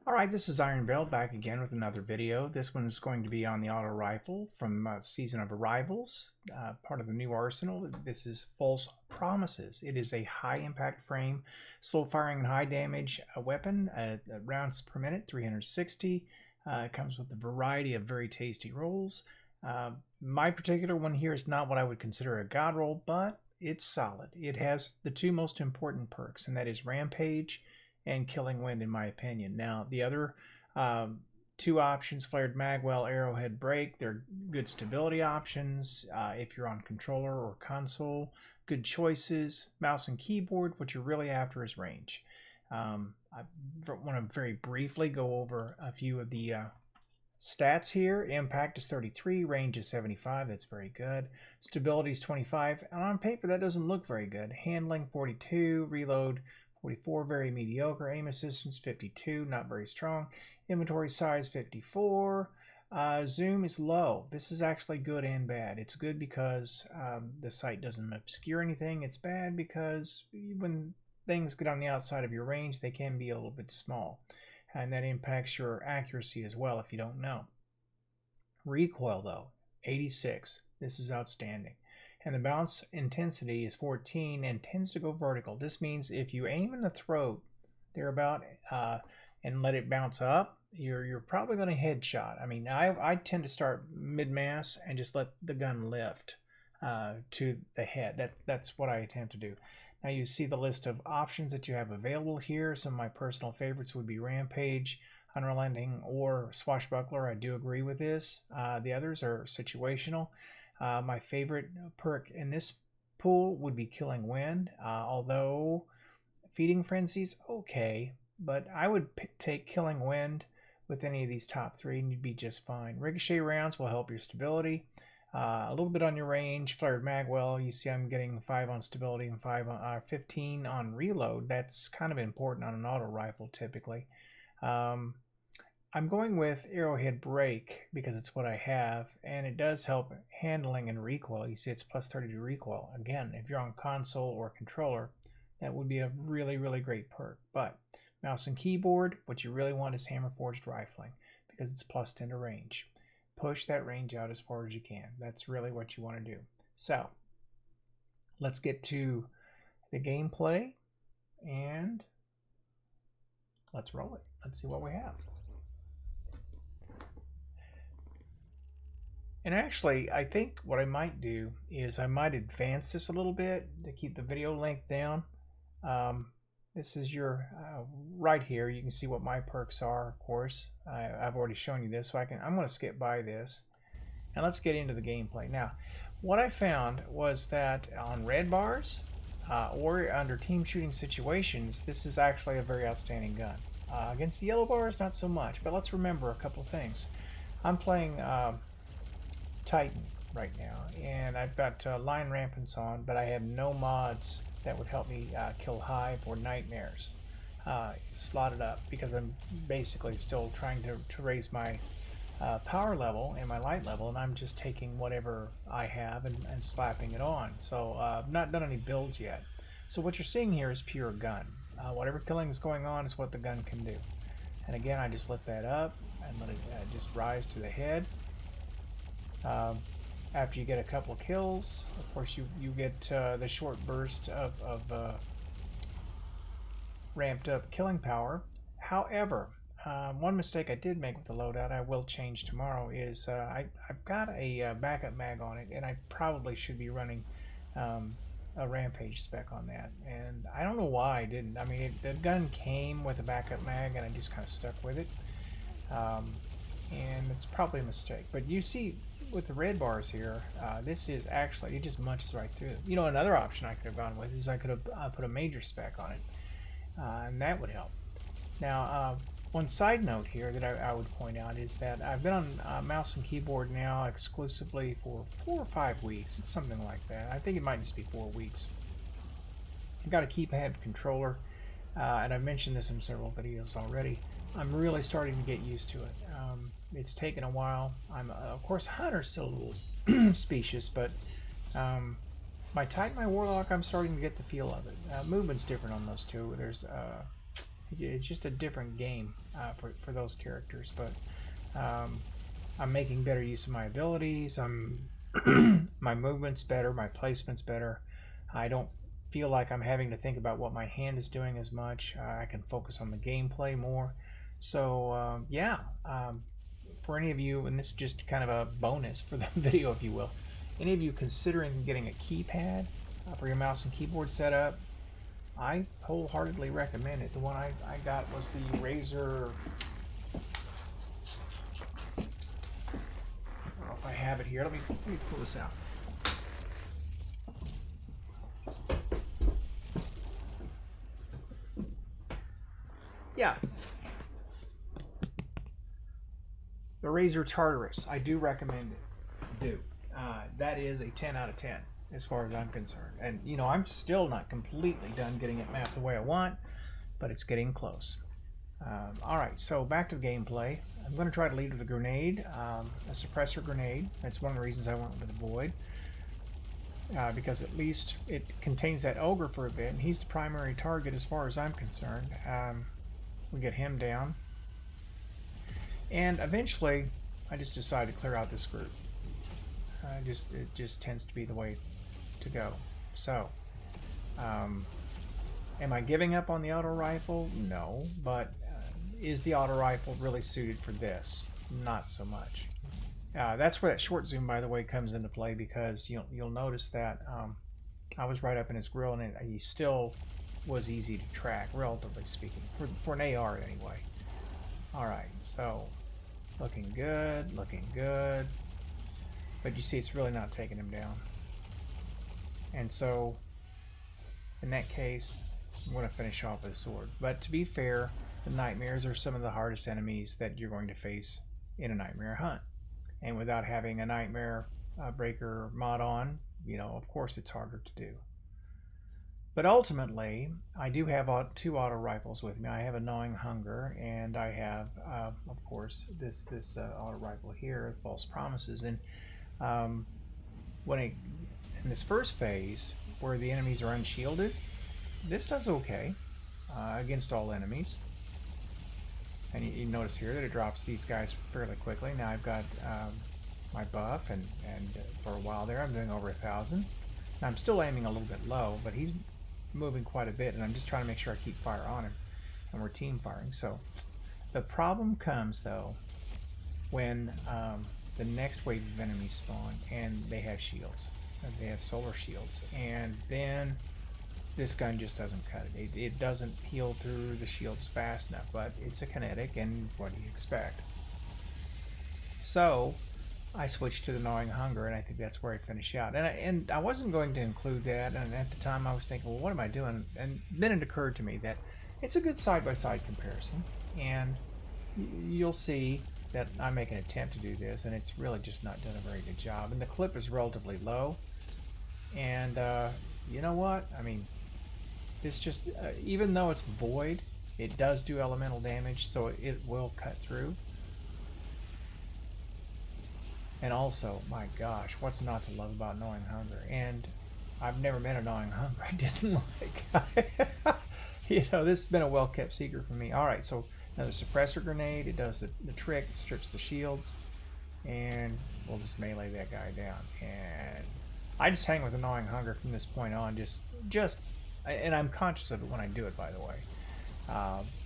Alright, this is Iron Bell back again with another video. This one is going to be on the auto rifle from Season of Arrivals, part of the new arsenal. This is False Promises. It is a high impact frame, slow firing and high damage weapon, rounds per minute, 360. It comes with a variety of very tasty rolls. My particular one here is not what I would consider a god roll, but it's solid. It has the two most important perks, and that is Rampage and Killing Wind, in my opinion. Now, the other two options, Flared Magwell, Arrowhead Break, they're good stability options. If you're on controller or console, good choices. Mouse and keyboard, what you're really after is range. I want to very briefly go over a few of the stats here. Impact is 33, range is 75, that's very good. Stability is 25, and on paper that doesn't look very good. Handling 42, reload 44, very mediocre. Aim assistance 52, not very strong. Inventory size 54. Zoom is low. This is actually good and bad. It's good because the sight doesn't obscure anything. It's bad because when things get on the outside of your range, they can be a little bit small, and that impacts your accuracy as well if you don't know. Recoil though, 86. This is outstanding. And the bounce intensity is 14 and tends to go vertical. This means if you aim in the throat thereabout and let it bounce up, you're probably going to headshot. I mean, I tend to start mid-mass and just let the gun lift to the head. That's what I attempt to do. Now you see the list of options that you have available here. Some of my personal favorites would be Rampage, Unrelenting, or Swashbuckler. I do agree with this. The others are situational. My favorite perk in this pool would be Killing Wind, although Feeding Frenzy's okay, but I would take Killing Wind with any of these top three and you'd be just fine. Ricochet rounds will help your stability, a little bit on your range. Flared Magwell, you see I'm getting 5 on stability and 15 on reload. That's kind of important on an auto rifle typically. I'm going with Arrowhead Break because it's what I have, and it does help handling and recoil. You see it's plus 30 to recoil. Again, if you're on console or controller, that would be a really, really great perk. But mouse and keyboard, what you really want is Hammer Forged Rifling because it's plus 10 to range. Push that range out as far as you can. That's really what you want to do. So, let's get to the gameplay and let's roll it. Let's see what we have. And actually, I think what I might do is I might advance this a little bit to keep the video length down. This is your right here. You can see what my perks are, of course. I've already shown you this, so I'm going to skip by this. And let's get into the gameplay. Now, what I found was that on red bars or under team shooting situations, this is actually a very outstanding gun. Against the yellow bars, not so much. But let's remember a couple things. I'm playing Titan right now, and I've got line rampants on, but I have no mods that would help me kill Hive or Nightmares slotted up because I'm basically still trying to raise my power level and my light level, and I'm just taking whatever I have and slapping it on. So I've not done any builds yet. So what you're seeing here is pure gun. Whatever killing is going on is what the gun can do. And again, I just lift that up and let it just rise to the head. After you get a couple of kills, of course you get the short burst of ramped up killing power. However, one mistake I did make with the loadout, I will change tomorrow, is I've got a backup mag on it, and I probably should be running a Rampage spec on that. And I don't know why I didn't. I mean, the gun came with a backup mag, and I just kind of stuck with it. And it's probably a mistake. But you see, with the red bars here, this is actually, it just munches right through it. You know, another option I could have gone with is I could have put a major spec on it, and that would help. Now, one side note here that I would point out is that I've been on mouse and keyboard now exclusively for 4 or 5 weeks. It's something like that. I think it might just be 4 weeks. I've got a keypad controller, and I've mentioned this in several videos already. I'm really starting to get used to it. It's taken a while. I'm, of course, Hunter's still a little specious, but my Titan, my Warlock, I'm starting to get the feel of it. Movement's different on those two. There's It's just a different game for those characters. But I'm making better use of my abilities. My movement's better. My placement's better. I don't feel like I'm having to think about what my hand is doing as much. I can focus on the gameplay more. So yeah, for any of you, and this is just kind of a bonus for the video, if you will, any of you considering getting a keypad for your mouse and keyboard setup, I wholeheartedly recommend it. The one I got was the Razer. I don't know if I have it here. Let me pull this out. Yeah. The Razer Tartarus. I do recommend it. Do. That is a 10 out of 10 as far as I'm concerned. And, you know, I'm still not completely done getting it mapped the way I want, but it's getting close. All right, so back to the gameplay. I'm going to try to lead with a grenade, a suppressor grenade. That's one of the reasons I went with the Void. Because at least it contains that ogre for a bit, and he's the primary target as far as I'm concerned. We get him down. And eventually, I just decided to clear out this group. It just tends to be the way to go. So, am I giving up on the auto rifle? No, but is the auto rifle really suited for this? Not so much. That's where that short zoom, by the way, comes into play, because you'll notice that I was right up in his grill, and he still was easy to track, relatively speaking, for an AR anyway. All right, so looking good, looking good. But you see, it's really not taking him down. And so, in that case, I'm going to finish off with a sword. But to be fair, the nightmares are some of the hardest enemies that you're going to face in a nightmare hunt. And without having a nightmare breaker mod on, you know, of course it's harder to do. But ultimately, I do have two auto rifles with me. I have a Gnawing Hunger, and I have, of course, this auto rifle here, False Promises. And in this first phase, where the enemies are unshielded, this does okay against all enemies. And you notice here that it drops these guys fairly quickly. Now I've got my buff, and for a while there I'm doing over 1,000. Now I'm still aiming a little bit low, but he's moving quite a bit, and I'm just trying to make sure I keep fire on him, and we're team firing. So the problem comes, though, when the next wave of enemies spawn, and they have shields. They have solar shields, and then this gun just doesn't cut it. It doesn't peel through the shields fast enough, but it's a kinetic, and what do you expect? So I switched to the Gnawing Hunger, and I think that's where I finish out. And I wasn't going to include that, and at the time I was thinking, well, what am I doing? And then it occurred to me that it's a good side-by-side comparison, and you'll see that I make an attempt to do this, and it's really just not done a very good job. And the clip is relatively low, and you know what? I mean, this just, even though it's Void, it does do elemental damage, so it will cut through. And also, my gosh, what's not to love about Gnawing Hunger? And I've never met a Gnawing Hunger I didn't like. You know, this has been a well-kept secret for me. All right, so another suppressor grenade. It does the trick, strips the shields, and we'll just melee that guy down. And I just hang with the Gnawing Hunger from this point on. And I'm conscious of it when I do it, by the way.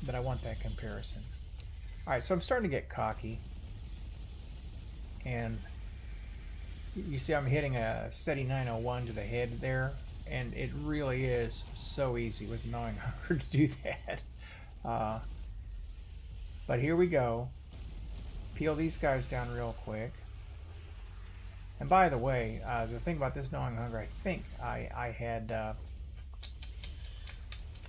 But I want that comparison. All right, so I'm starting to get cocky. And you see I'm hitting a steady 901 to the head there, and it really is so easy with Gnawing Hunger to do that. But here we go. Peel these guys down real quick. And by the way, the thing about this Gnawing Hunger, I think I had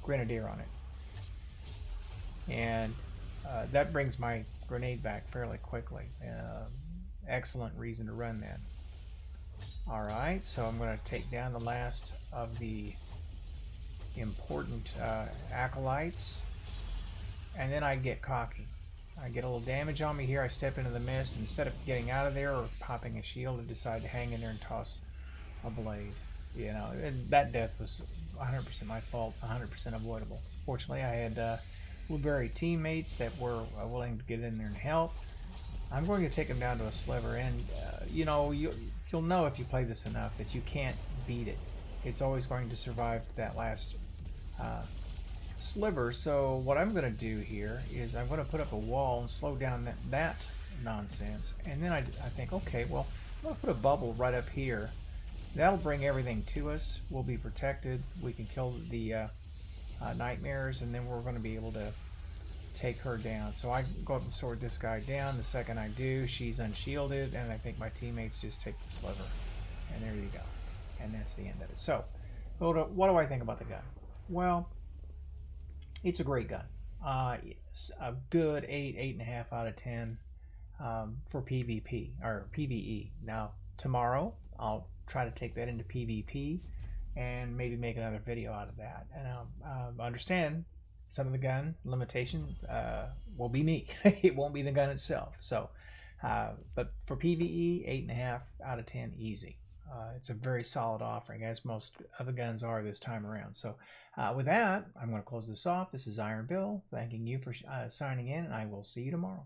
Grenadier on it. And that brings my grenade back fairly quickly. Excellent reason to run that. Alright, so I'm going to take down the last of the important acolytes, and then I get cocky. I get a little damage on me here, I step into the mist, and instead of getting out of there or popping a shield, I decide to hang in there and toss a blade. You know, and that death was 100% my fault, 100% avoidable. Fortunately, I had Blueberry teammates that were willing to get in there and help. I'm going to take him down to a sliver, and you know, you'll know if you play this enough that you can't beat it. It's always going to survive that last sliver. So what I'm going to do here is I'm going to put up a wall and slow down that nonsense, and then I think, okay, well, I'm going to put a bubble right up here. That'll bring everything to us. We'll be protected. We can kill the nightmares, and then we're going to be able to take her down. So I go up and sword this guy down. The second I do, she's unshielded, and I think my teammates just take the sliver. And there you go. And that's the end of it. So, what do I think about the gun? Well, it's a great gun. It's a good 8.5 out of 10 for PvP or PvE. Now, tomorrow I'll try to take that into PvP and maybe make another video out of that. And I understand some of the gun limitation will be me. It won't be the gun itself. So, but for PvE, 8.5 out of 10 easy. It's a very solid offering, as most of the guns are this time around. So with that, I'm going to close this off. This is Iron Bill, thanking you for signing in, and I will see you tomorrow.